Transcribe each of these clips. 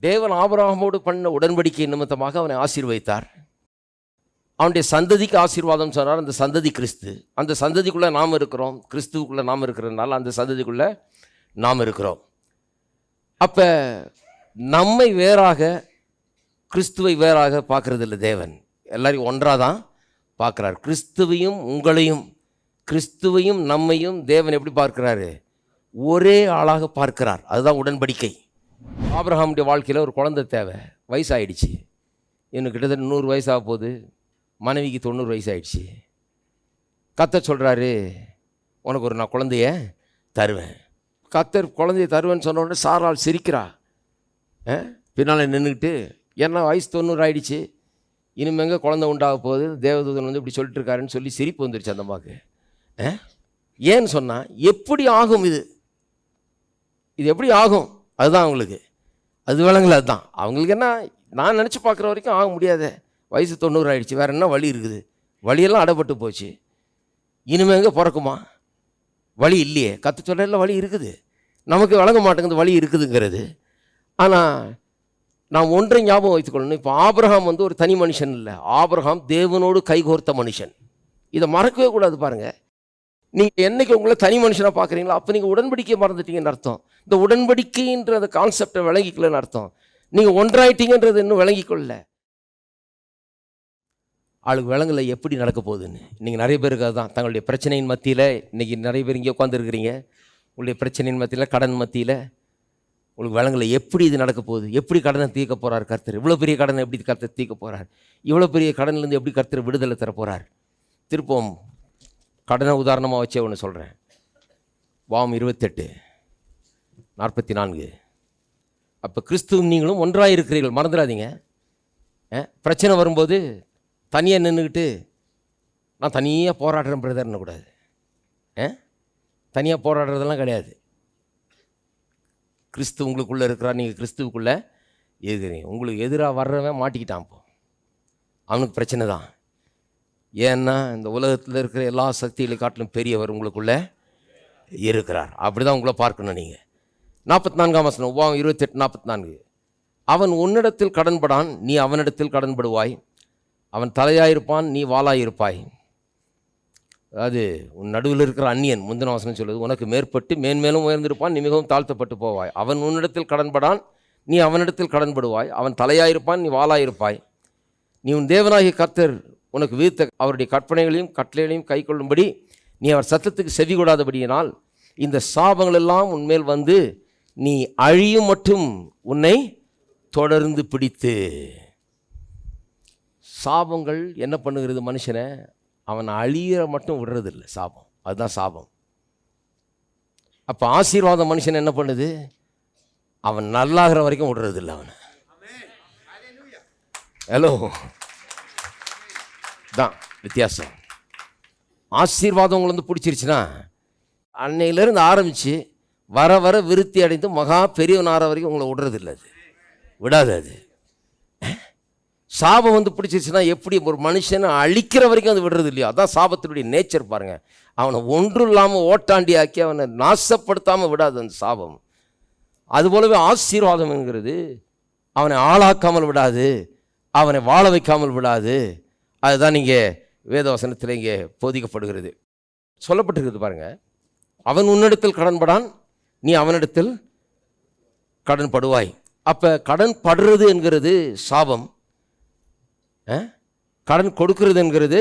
தேவன் ஆபிரகாமோடு பண்ண உடன்படிக்கை நிமித்தமாக அவனை ஆசீர்வதித்தார். அவனுடைய சந்ததிக்கு ஆசீர்வாதம் சொன்னார். அந்த சந்ததி கிறிஸ்து. அந்த சந்ததிக்குள்ளே நாம் இருக்கிறோம். கிறிஸ்துவுக்குள்ளே நாம் இருக்கிறதுனால அந்த சந்ததிக்குள்ளே நாம் இருக்கிறோம். அப்போ நம்மை வேறாக கிறிஸ்துவை வேறாக பார்க்கறது இல்லை தேவன். எல்லாரையும் ஒன்றாக தான் பார்க்குறார். கிறிஸ்துவையும் உங்களையும், கிறிஸ்துவையும் நம்மையும் தேவன் எப்படி பார்க்குறாரு? ஒரே ஆளாக பார்க்கிறார். அதுதான் உடன்படிக்கை. ஆபிரகாமுடைய வாழ்க்கையில் ஒரு குழந்தை தேவை. வயசாகிடுச்சு. இன்னும் கிட்டத்தட்ட 100 வயசாக போகுது. மனைவிக்கு 90 வயசாகிடுச்சு. கர்த்தர் சொல்கிறாரு, உனக்கு நான் குழந்தைய தருவேன். கர்த்தர் குழந்தைய தருவேன்னு சொன்ன உடனே சாராள் சிரிக்கிறா. பின்னால் நின்றுக்கிட்டு, என்ன வயசு 90 ஆகிடுச்சு, இனிமேங்க குழந்தை உண்டாக போகுது, தேவதூதன் வந்து இப்படி சொல்லிட்டு இருக்காருன்னு சொல்லி சிரிப்பு வந்துருச்சு அந்த அம்மாவுக்கு. ஏன்னு சொன்னால், எப்படி ஆகும் இது எப்படி ஆகும்? அதுதான் அவங்களுக்கு அது விளங்கல. அதுதான் அவங்களுக்கு. என்ன, நான் நினச்சி பார்க்குற வரைக்கும் ஆக முடியாத, வயசு 90 ஆகிடுச்சு, வேறு என்ன வழி இருக்குது? வழியெல்லாம் அடைப்பட்டு போச்சு, இனிமேங்க பிறக்குமா? வழி இல்லையே. கற்று சொல்ல வழி இருக்குது, நமக்கு வழங்க மாட்டேங்குது வழி இருக்குதுங்கிறது. ஆனால் நாம் ஒன்றை ஞாபகம் வைத்துக்கொள்ளணும். இப்போ ஆபிரகாம் வந்து ஒரு தனி மனுஷன் இல்லை. ஆபிரகாம் தேவனோடு கைகோர்த்த மனுஷன். இதை மறக்கவே கூடாது. பாருங்கள், நீங்கள் என்றைக்கு உங்களை தனி மனுஷனாக பார்க்குறீங்களோ அப்போ நீங்கள் உடன்படிக்கையை மறந்துட்டீங்கன்னு அர்த்தம். இந்த உடன்படிக்கைன்ற அந்த கான்செப்டை விளங்கிக்கலன்னு அர்த்தம். நீங்கள் ஒன்றாயிட்டீங்கன்றது இன்னும் விளங்கிக்கொள்ள. ஆளுக்கு விளங்கலை எப்படி நடக்க போகுதுன்னு. இன்றைக்கி நிறைய பேருக்கு அதுதான் தங்களுடைய பிரச்சனையின் மத்தியில். இன்றைக்கி நிறைய பேர் இங்கே உட்காந்துருக்கிறீங்க. உங்களுடைய பிரச்சனையின் மத்தியில், கடன் மத்தியில் உங்களுக்கு விளங்கலை எப்படி இது நடக்க போகுது. எப்படி கடனை தீர்க்க போகிறார் கர்த்தர்? இவ்வளோ பெரிய கடனை எப்படி கர்த்தர் தீர்க்க போகிறார்? இவ்வளோ பெரிய கடன்லேருந்து எப்படி கர்த்தர் விடுதலை தர போகிறார்? திருப்பம் கடனை உதாரணமாக வச்சே ஒன்று சொல்கிறேன். வாம் 28:44. அப்போ கிறிஸ்துவும் நீங்களும் ஒன்றாக இருக்கிறீர்கள், மறந்துடாதீங்க. பிரச்சனை வரும்போது தனியாக நின்றுக்கிட்டு நான் தனியாக போராடுறேன் பிரதர்னு கூடாது. தனியாக போராடுறதெல்லாம் கிடையாது. கிறிஸ்து உங்களுக்குள்ளே இருக்கிறார், நீங்கள் கிறிஸ்துவுக்குள்ளே இருக்கிறீங்க. உங்களுக்கு எதிராக வர்றவன் மாட்டிக்கிட்டான். இப்போ அவனுக்கு பிரச்சனை தான். ஏன்னா இந்த உலகத்தில் இருக்கிற எல்லா சக்திகளை காட்டிலும் பெரியவர் உங்களுக்குள்ளே இருக்கிறார். அப்படி தான் உங்களை பார்க்கணும் நீங்கள். 44ஆம் வசனம், 28:44. அவன் உன்னிடத்தில் கடன்படான், நீ அவனிடத்தில் கடன்படுவாய். அவன் தலையாயிருப்பான், நீ வாளாயிருப்பாய். அதாவது உன் நடுவில் இருக்கிற அந்நியன், முந்தின வசனம் சொல்லுது, உனக்கு மேற்பட்டு மேன்மேலும் உயர்ந்திருப்பான், நீ மிகவும் தாழ்த்தப்பட்டு போவாய். அவன் உன்னிடத்தில் கடன்படான், நீ அவனிடத்தில் கடன்படுவாய். அவன் தலையாயிருப்பான், நீ வாளாயிருப்பாய். நீ உன் தேவனாகிய கர்த்தர் உனக்கு விதித்த அவருடைய கற்பனைகளையும் கட்டளைகளையும் கை கொள்ளும்படி நீ அவர் சத்தத்துக்கு செவி கொடாதபடியினால் இந்த சாபங்கள் எல்லாம் உன்மேல் வந்து நீ அழியும் மட்டும் உன்னை தொடர்ந்து பிடித்து. சாபங்கள் என்ன பண்ணுகிறது மனுஷனை? அவனை அழியிற மட்டும் விடுறதில்லை சாபம். அதுதான் சாபம். அப்போ ஆசீர்வாதம் மனுஷன் என்ன பண்ணுது? அவன் நல்லாகிற வரைக்கும் விடுறதில்லை அவனை. ஹலோ, தான் வித்தியாசம். ஆசீர்வாதம் உங்களை வந்து பிடிச்சிருச்சுன்னா அன்னையிலேருந்து ஆரம்பித்து வர வர விருத்தி அடைந்து மகா பெரியவன் ஆற வரைக்கும் உங்களை விடுறதில்லை. அது விடாது. அது சாபம் வந்து பிடிச்சிருச்சுன்னா எப்படி ஒரு மனுஷனை அழிக்கிற வரைக்கும் அது விடுறது இல்லையோ, அதான் சாபத்தினுடைய நேச்சர். பாருங்கள், அவனை ஒன்றும் இல்லாமல் ஓட்டாண்டி ஆக்கி அவனை நாசப்படுத்தாமல் விடாது அந்த சாபம். அதுபோலவே ஆசீர்வாதம் என்கிறது அவனை ஆளாக்காமல் விடாது, அவனை வாழ வைக்காமல் விடாது. அதுதான் இங்கே வேதவசனத்தில் இங்கே போதிக்கப்படுகிறது, சொல்லப்பட்டிருக்கிறது. பாருங்கள், அவன் உன்னிடத்தில் கடன்படான், நீ அவனிடத்தில் கடன் படுவாய். அப்போ கடன் படுறது என்கிறது சாபம், கடன் கொடுக்கிறது என்கிறது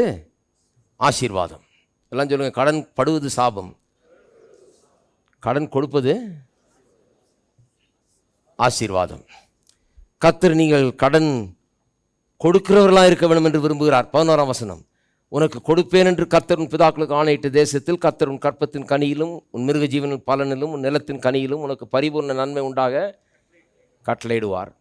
ஆசீர்வாதம். எல்லாம் சொல்லுங்கள், கடன் படுவது சாபம், கடன் கொடுப்பது ஆசீர்வாதம். கர்த்தர் நீங்கள் கடன் கொடுக்கிறவர்களாக இருக்க வேண்டும் என்று விரும்புகிறார். 11ஆம் வசனம், உனக்கு கொடுப்பேன் என்று கர்த்தர் உன் பிதாக்களுக்கு ஆணையிட்ட தேசத்தில் கர்த்தர் உன் கற்பத்தின் கனியிலும் உன் மிருக ஜீவனின் பலனிலும் உன் நிலத்தின் கனியிலும் உனக்கு பரிபூர்ண நன்மை உண்டாக கட்டளையிடுவார்.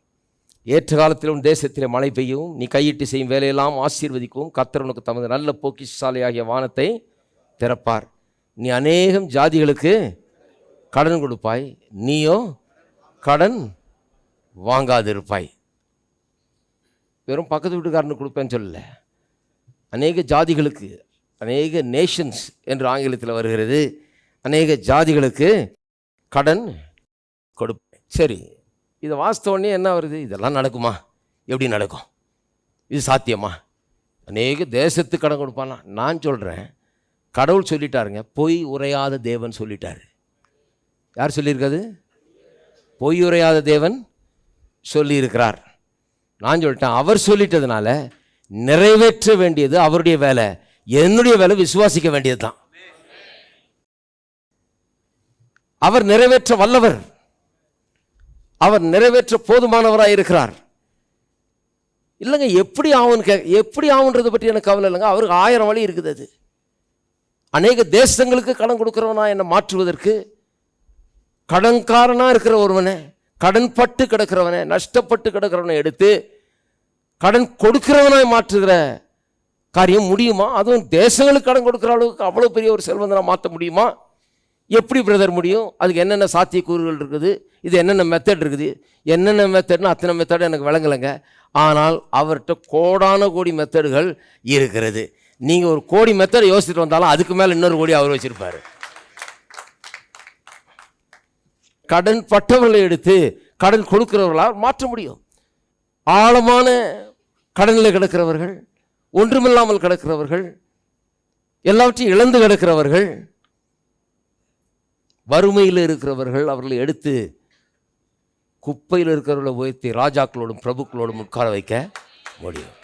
ஏற்ற காலத்தில் உன் தேசத்திலே மழை பெய்யவும் நீ கையிட்டு செய்யும் வேலையெல்லாம் ஆசீர்வதிக்கவும் கர்த்தர் உனக்கு தமது நல்ல பொக்கிஷசாலையாகிய வானத்தை திறப்பார். நீ அநேகம் ஜாதிகளுக்கு கடன் கொடுப்பாய், நீயோ கடன் வாங்காதிருப்பாய். வெறும் பக்கத்து வீட்டுக்காரனுக்கு கொடுப்பேன்னு சொல்லல, அநேக ஜாதிகளுக்கு, அநேக நேஷன்ஸ் என்று ஆங்கிலத்தில் வருகிறது, அநேக ஜாதிகளுக்கு கடன் கொடுப்பேன். சரி, இதை வாசித்த உடனே என்ன வருது? இதெல்லாம் நடக்குமா? எப்படி நடக்கும்? இது சாத்தியமா? அநேக தேசத்துக்கு கடன் கொடுப்பானா? நான் சொல்கிறேன், கடவுள் சொல்லிட்டாருங்க, பொய் உரையாத தேவன் சொல்லிட்டாரு. யார் சொல்லியிருக்காது? பொய் உரையாத தேவன் சொல்லியிருக்கிறார். நான் சொல்லிட்டேன், அவர் சொல்லிட்டதுனால நிறைவேற்ற வேண்டியது அவருடைய வேலை, என்னுடைய வேலை விசுவாசிக்க வேண்டியது தான். அவர் நிறைவேற்ற வல்லவர், அவர் நிறைவேற்ற போதுமானவராக இருக்கிறார். இல்லைங்க, எப்படி ஆகுன்றதை பற்றி எனக்கு கவலை இல்லைங்க. அவருக்கு 1000 வழி இருக்குது. அது அநேக தேசங்களுக்கு கடன் கொடுக்குறவனா என்னை மாற்றுவதற்கு, கடன்காரனாக இருக்கிற ஒருவனை, கடன் பட்டு கிடக்கிறவனை, நஷ்டப்பட்டு கிடக்கிறவனை எடுத்து கடன் கொடுக்கிறவனாய் மாற்றுகிற காரியம் முடியுமா? அதுவும் தேசங்களுக்கு கடன் கொடுக்குற அளவுக்கு அவ்வளோ பெரிய ஒரு செல்வந்தனை மாற்ற முடியுமா? எப்படி பிரதர் முடியும்? அதுக்கு என்னென்ன சாத்தியக்கூறுகள் இருக்குது, இது என்னென்ன மெத்தட் இருக்குது. என்னென்ன மெத்தட்னு அத்தனை மெத்தட் எனக்கு விளங்கலைங்க. ஆனால் அவர்கிட்ட கோடான கோடி மெத்தடுகள் இருக்கிறது. நீங்கள் ஒரு கோடி மெத்தட் யோசிச்சுட்டு வந்தாலும் அதுக்கு மேலே இன்னொரு கோடி அவர் வச்சிருப்பார். கடன் பட்டவர்களை எடுத்து கடன் கொடுக்கிறவர்களால் மாற்ற முடியும். ஆழமான கடனில் கிடக்கிறவர்கள், ஒன்றுமில்லாமல் கிடக்கிறவர்கள், எல்லாவற்றையும் இழந்து கிடக்கிறவர்கள், வறுமையில் இருக்கிறவர்கள், அவர்களை எடுத்து குப்பையில் இருக்கிறவர்களை உயர்த்தி ராஜாக்களோடும் பிரபுக்களோடும் உட்கார வைக்க முடியும்.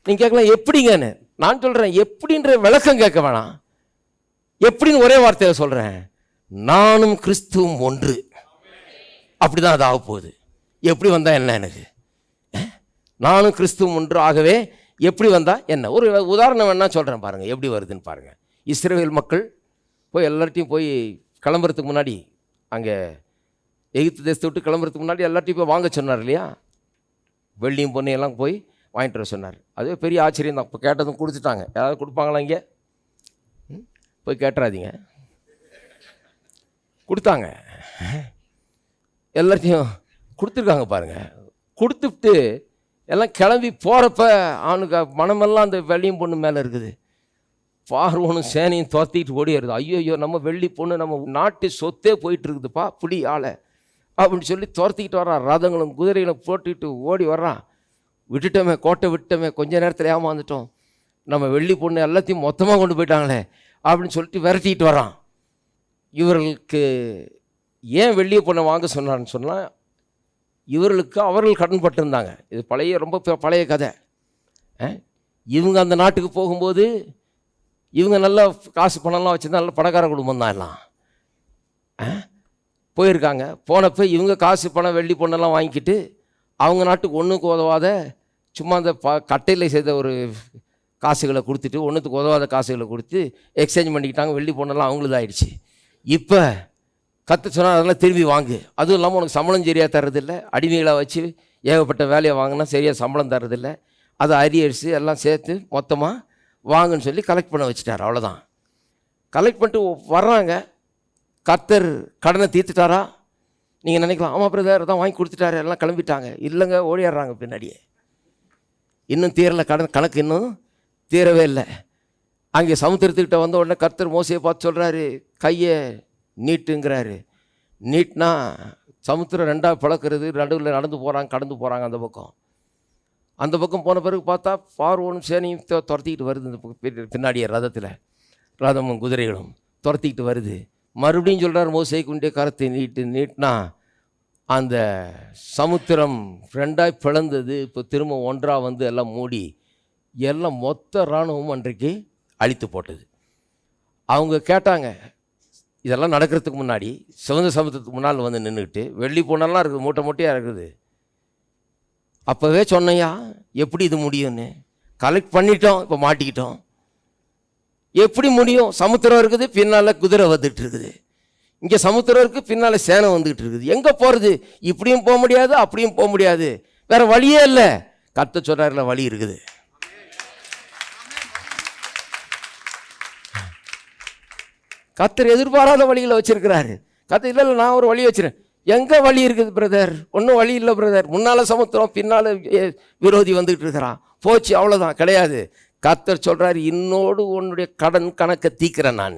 நீங்க கேட்கலாம் எப்படிங்கன்னு. நான் சொல்றேன், எப்படின்ற விளக்கம் கேட்க வேணாம். எப்படின்னு ஒரே வார்த்தையை சொல்றேன், நானும் கிறிஸ்துவும் ஒன்று. அப்படிதான் அது ஆக போகுது. எப்படி வந்தா என்ன? எனக்கு நானும் கிறிஸ்துவும் ஒன்று. ஆகவே எப்படி வந்தா என்ன? ஒரு உதாரணம் வேணா சொல்றேன் பாருங்க, எப்படி வருதுன்னு பாருங்க. இஸ்ரவேல் மக்கள் போய் எல்லார்ட்டையும் போய் கிளம்புறதுக்கு முன்னாடி, அங்கே எகிப்து தேசத்தை விட்டு கிளம்புறதுக்கு முன்னாடி எல்லார்ட்டையும் போய் வாங்க சொன்னார் இல்லையா? வெள்ளியும் பொண்ணையும் எல்லாம் போய் வாங்கிட்டு வர சொன்னார். அதுவே பெரிய ஆச்சரியம் தான். இப்போ கேட்டதும் கொடுத்துட்டாங்க. யாராவது கொடுப்பாங்களா? இங்கே போய் கேட்டுறாதீங்க. கொடுத்தாங்க, எல்லாத்தையும் கொடுத்துருக்காங்க பாருங்க. கொடுத்துட்டு எல்லாம் கிளம்பி போகிறப்ப அவனுக்கு மனமெல்லாம் அந்த வெள்ளியும் பொண்ணு மேலே இருக்குது. பார்வோனும் சேனையும் துரத்திட்டு ஓடிடுது. ஐயோ, நம்ம வெள்ளி பொண்ணு நம்ம நாட்டு சொத்தே போயிட்டு இருக்குதுப்பா, புடி ஆளை அப்படின்னு சொல்லி துரத்திக்கிட்டு வர்றான். ரதங்களும் குதிரைகளும் போட்டுக்கிட்டு ஓடி வர்றான். விட்டுட்டோமே, கோட்டை விட்டோமே, கொஞ்ச நேரத்தில் ஏமாந்துட்டோம், நம்ம வெள்ளி பொண்ணு எல்லாத்தையும் மொத்தமாக கொண்டு போயிட்டாங்களே அப்படின்னு சொல்லிட்டு விரட்டிக்கிட்டு வர்றான். இவர்களுக்கு ஏன் வெள்ளிய பொண்ணை வாங்க சொன்னான்னு சொன்னால், இவர்களுக்கு அவர்கள் கடன் பட்டிருந்தாங்க. இது ரொம்ப பழைய கதை. இவங்க அந்த நாட்டுக்கு போகும்போது இவங்க நல்லா காசு பணம்லாம் வச்சுருந்தா நல்ல பணக்கார குடும்பம் தான் எல்லாம் போயிருக்காங்க. போனப்போ இவங்க காசு பணம் வெள்ளி பொண்ணெல்லாம் வாங்கிக்கிட்டு அவங்க நாட்டுக்கு ஒன்றுக்கு உதவாத சும்மா அந்த கட்டையில் செய்த ஒரு காசுகளை கொடுத்துட்டு, ஒன்றுத்துக்கு உதவாத காசுகளை கொடுத்து எக்ஸ்சேஞ்ச் பண்ணிக்கிட்டாங்க. வெள்ளி பொண்ணெல்லாம் அவங்களுக்கு ஆயிடுச்சு. இப்போ கற்று சொன்னால் அதெல்லாம் திரும்பி வாங்கு, அதுவும் இல்லாமல் உனக்கு சம்பளம் சரியாக தர்றதில்லை, அடிமைகளை வச்சு ஏகப்பட்ட வேலையை வாங்கினா சரியாக சம்பளம் தர்றதில்லை, அதை அரியரிச்சு எல்லாம் சேர்த்து மொத்தமாக வாங்குன்னு சொல்லி கலெக்ட் பண்ண வச்சுட்டார். அவ்வளோதான். கலெக்ட் பண்ணிட்டு வர்றாங்க. கர்த்தர் கடனை தீர்த்துட்டாரா? நீங்கள் நினைக்கலாம், ஆமாம் பிரதர் தான் வாங்கி கொடுத்துட்டாரு, எல்லாம் கிளம்பிட்டாங்க. இல்லைங்க, ஓடிடுறாங்க பின்னாடியே. இன்னும் தீரலை, கணக்கு இன்னும் தீரவே இல்லை. அங்கே சமுத்திரத்துக்கிட்ட வந்த உடனே கர்த்தர் மோசையை பார்த்து சொல்கிறாரு, கையை நீட்டுங்கிறாரு. நீட்னா சமுத்திரம் 2ஆக பிளக்கிறது, நடுவில் நடந்து போகிறாங்க, கடந்து போகிறாங்க. அந்த பக்கம் போன பிறகு பார்த்தா பார்வோனும் சேனையும் துரத்திக்கிட்டு வருது. இந்த பக்கம் பின்னாடியே ரதத்தில், ரதமும் குதிரைகளும் துரத்திக்கிட்டு வருது. மறுபடியும் சொல்கிறார், மோசேக்கு உண்டே கரத்தை நீட்டினா அந்த சமுத்திரம் 2ஆக பிளந்தது. இப்போ திரும்ப 1ஆக வந்து எல்லாம் மூடி எல்லாம் மொத்த இராணுவம் அன்றைக்கு அழித்து போட்டது. அவங்க கேட்டாங்க, இதெல்லாம் நடக்கிறதுக்கு முன்னாடி சிவந்த சமுத்திரத்துக்கு முன்னால் வந்து நின்றுக்கிட்டு வெள்ளி பொண்ணெல்லாம் இருக்குது, மூட்டை மூட்டையாக இருக்குது. அப்போவே சொன்னையா எப்படி இது முடியும்னு. கலெக்ட் பண்ணிட்டோம், இப்போ மாட்டிக்கிட்டோம். எப்படி முடியும்? சமுத்திரம் இருக்குது, பின்னால் குதிரை வந்துட்டு இருக்குது. இங்கே சமுத்திரம் இருக்குது, பின்னால் சேனை வந்துக்கிட்டு இருக்குது. எங்கே போகிறது? இப்படியும் போக முடியாது, அப்படியும் போக முடியாது, வேறு வழியே இல்லை. கர்த்தர் சொல்கிறாருல, வழி இருக்குது. கர்த்தர் எதிர்பாராத வழியில் வச்சிருக்கிறாரு. கர்த்தர் இல்லை, நான் ஒரு வழி வச்சுருக்கேன். எங்கே வழி இருக்குது பிரதர்? ஒன்றும் வழி இல்லை பிரதர். முன்னால் சமுத்திரம், பின்னால் விரோதி வந்துக்கிட்டு இருக்கிறான், போச்சு, அவ்வளோதான், கிடையாது. கர்த்தர் சொல்கிறாரு, இன்னோடு உன்னுடைய கடன் கணக்கை தீக்கிறேன் நான்.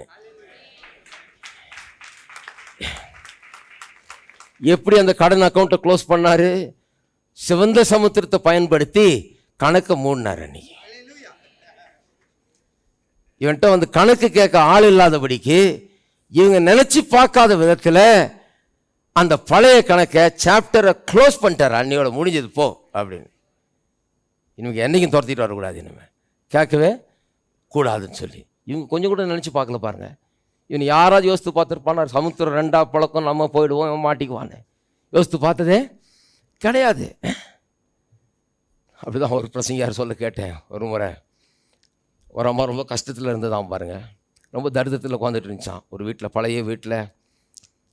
எப்படி அந்த கடன் அக்கௌண்ட்டை க்ளோஸ் பண்ணாரு? சிவந்த சமுத்திரத்தை பயன்படுத்தி கணக்கை மூடினார். அன்னைக்கு இவன்ட்ட வந்து கணக்கு கேட்க ஆள் இல்லாதபடிக்கு இவங்க நினைச்சு பார்க்காத விதத்துல அந்த பழைய கணக்கை சாப்டரை க்ளோஸ் பண்ணிட்டார். அன்னையோட முடிஞ்சது போ அப்படின்னு. இவங்க என்னைக்கும் துரத்திட்டு வரக்கூடாது, இனிமே கேட்கவே கூடாதுன்னு சொல்லி இவங்க கொஞ்சம் கூட நினச்சி பார்க்கல. பாருங்க, இவன் யாராவது யோசித்து பார்த்துருப்பான், சமுத்திரம் 2 பழக்கம் நம்ம போயிடுவோம் மாட்டிக்குவான்னு யோசித்து பார்த்ததே கிடையாது. அப்படிதான் ஒரு பிரசங்கியார் சொல்ல கேட்டேன். ஒரு முறை ஒரு அம்மா ரொம்ப கஷ்டத்தில் இருந்ததான் பாருங்க, ரொம்ப தரித்திரத்தில் உட்காந்துட்டு இருந்துச்சான். ஒரு வீட்டில், பழைய வீட்டில்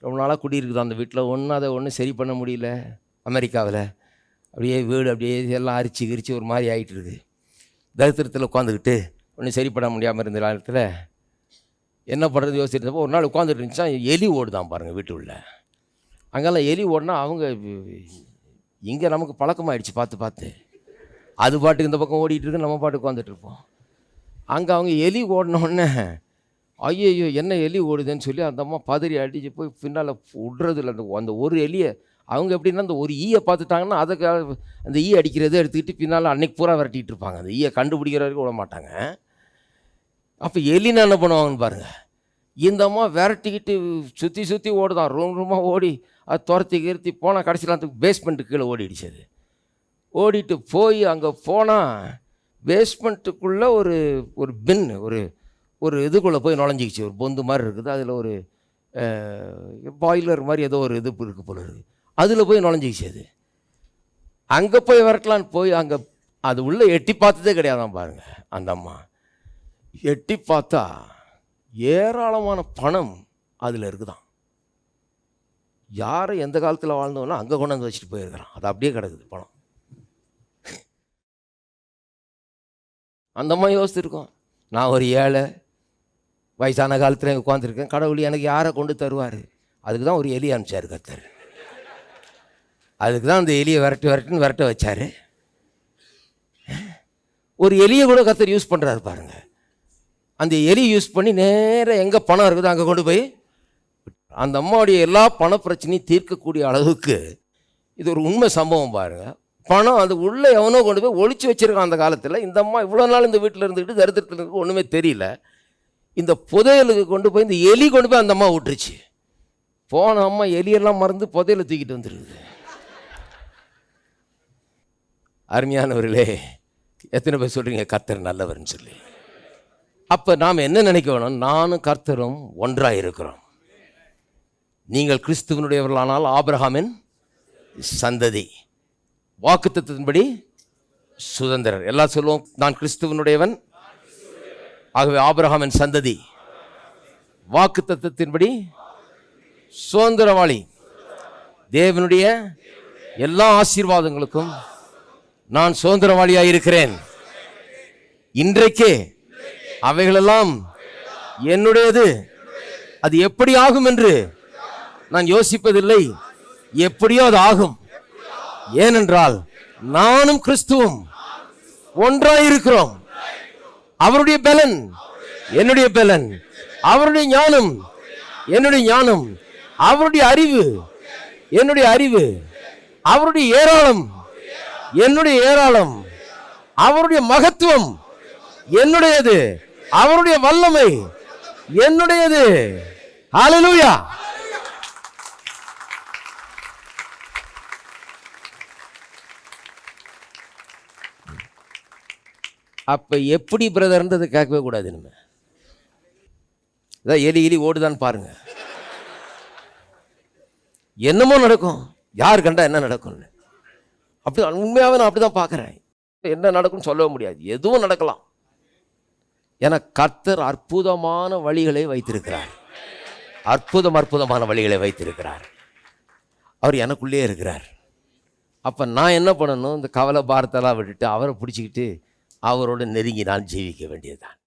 ரொம்ப நாளாக குடியிருக்குது. அந்த வீட்டில் அதை ஒன்றும் சரி பண்ண முடியல. அமெரிக்காவில் அப்படியே வீடு அப்படியே எல்லாம் அரிச்சு கிரிச்சு ஒரு மாதிரி ஆகிட்டு இருக்குது. தரித்திரத்தில் உட்காந்துக்கிட்டு ஒன்றும் சரி பண்ண முடியாமல் இருந்த நேரத்தில் என்ன பண்ணுறது யோசிச்சிருந்தப்போ ஒரு நாள் உட்காந்துட்டு இருந்துச்சா, எலி ஓடுதான் பாருங்கள் வீட்டு உள்ள. அங்கெல்லாம் எலி ஓடினா அவங்க இங்கே நமக்கு பழக்கமாகிடுச்சு பார்த்து பார்த்து, அது பாட்டுக்கு இந்த பக்கம் ஓடிட்டு இருக்கு, நம்ம பாட்டுக்கு உட்காந்துட்டு இருப்போம். அங்கே அவங்க எலி ஓடினோடனே ஐயோ என்ன எலி ஓடுதுன்னு சொல்லி அந்த அம்மா பதறி அடித்து போய் பின்னால் விடுறதில்ல. அந்த ஒரு எலியை அவங்க எப்படின்னா அந்த ஒரு ஈயை பார்த்துட்டாங்கன்னா அதுக்கு அந்த ஈ அடிக்கிறத எடுத்துக்கிட்டு பின்னால் அன்னைக்கு பூரா விரட்டிகிட்டு இருப்பாங்க. அந்த ஈயை கண்டுபிடிக்கிற வரைக்கும் விட மாட்டாங்க. அப்போ எலினா என்ன பண்ணுவாங்கன்னு பாருங்கள், இந்த அம்மா விரட்டிக்கிட்டு சுற்றி சுற்றி ஓடுதான், ரூமாக ஓடி அது துரத்தி கிருத்தி போனால் கடைசியில் அந்த பேஸ்மெண்ட்டு கீழே ஓடிடுச்சு. அது ஓடிட்டு போய் அங்கே போனால் பேஸ்மெண்ட்டுக்குள்ளே ஒரு பின் ஒரு இதுக்குள்ளே போய் நுழைஞ்சிக்கிச்சு. ஒரு பொந்து மாதிரி இருக்குது, அதில் ஒரு பாய்லர் மாதிரி ஏதோ ஒரு இது இருக்குது போல இருக்குது, அதில் போய் நுழைஞ்சிக்கிச்சு. அது அங்கே போய் விரட்டலான்னு போய் அங்கே அது உள்ளே எட்டி பார்த்ததே கிடையாதான் பாருங்கள். அந்த அம்மா எட்டி பார்த்தா ஏராளமான பணம் அதில் இருக்குதான். யாரை எந்த காலத்தில் வாழ்ந்தோன்னா அங்கே கொண்டு வந்து வச்சுட்டு போயிருக்கிறான். அது அப்படியே கிடக்குது பணம். அந்த அம்மா யோசிச்சிருக்கோம், நான் ஒரு ஏழை வயசான காலத்தில் உட்காந்துருக்கேன், கடவுள் எனக்கு யாரை கொண்டு தருவார்? அதுக்கு தான் ஒரு எலி அனுப்பிச்சார் கர்த்தர். அதுக்கு தான் அந்த எலியை விரட்டுன்னு விரட்ட வச்சார். ஒரு எலியை கூட கர்த்தர் யூஸ் பண்ணுறாரு பாருங்க. அந்த எலி யூஸ் பண்ணி நேராக எங்கே பணம் இருக்குதோ அங்கே கொண்டு போய் அந்த அம்மாவுடைய எல்லா பண பிரச்சனையும் தீர்க்கக்கூடிய அளவுக்கு இது ஒரு உண்மை சம்பவம் பாருங்கள். பணம் அது உள்ளே எவனோ கொண்டு போய் ஒழிச்சு வச்சிருக்கான் அந்த காலத்தில். இந்த அம்மா இவ்வளோ நாள் இந்த வீட்டில் இருந்துக்கிட்டு தரித்திரத்தில் இருக்கு, ஒன்றுமே தெரியல. இந்த புதையலுக்கு கொண்டு போய் இந்த எலி கொண்டு போய் அந்த அம்மா விட்டுருச்சு. போன அம்மா எலியெல்லாம் மறந்து புதையலை தூக்கிட்டு வந்துருக்குது. அருமையானவர்களே, எத்தனை பேர் சொல்கிறீங்க கர்த்தர் நல்லவர்னு சொல்லி? அப்போ நாம் என்ன நினைக்க வேணும்? நானும் கர்த்தரும் ஒன்றாக இருக்கிறோம். நீங்கள் கிறிஸ்துவனுடையவர்களானால் ஆபிரகாமின் சந்ததி, வாக்குத்தத்தத்தின்படி சுதந்திரர். எல்லாம் சொல்லுவோம், நான் கிறிஸ்துவனுடையவன், ஆகவே ஆபிரகாமின் சந்ததி, வாக்குத்தத்தத்தின்படி சுதந்திரவாளி, தேவனுடைய எல்லா ஆசீர்வாதங்களுக்கும் நான் சுதந்திரவாளியாக இருக்கிறேன். இன்றைக்கே அவைகளெல்லாம் என்னுடையது. அது எப்படி ஆகும் என்று நான் யோசிப்பதில்லை, எப்படியோ அது ஆகும். ஏனென்றால் நானும் கிறிஸ்துவும் ஒன்றாயிருக்கிறோம். அவருடைய பலன் என்னுடைய பலன், அவருடைய ஞானம் என்னுடைய ஞானம், அவருடைய அறிவு என்னுடைய அறிவு, அவருடைய ஏராளம் என்னுடைய ஏராளம், அவருடைய மகத்துவம் என்னுடையது, அவருடைய வல்லமை என்னுடையது. ஹல்லேலூயா. அப்ப எப்படி பிரதர்ன்றது கேட்கவே கூடாது. நம்ம இதான் எலி ஓடுதான்னு பாருங்க, என்னமோ நடக்கும், யார் கண்டா என்ன நடக்கும்னு. அப்படி உண்மையாவே நான் அப்படிதான் பார்க்கிறேன். என்ன நடக்கும்னு சொல்லவே முடியாது, எதுவும் நடக்கலாம். ஏன்னா கர்த்தர் அற்புதமான வழிகளை வைத்திருக்கிறார், அற்புதமான வழிகளை வைத்திருக்கிறார். அவர் எனக்குள்ளே இருக்கிறார். அப்ப நான் என்ன பண்ணணும்? இந்த கவலை பாரத்தெல்லாம் விட்டுட்டு அவரை பிடிச்சிக்கிட்டு அவரோட நெருங்கி நான் ஜீவிக்க வேண்டியதுதான்.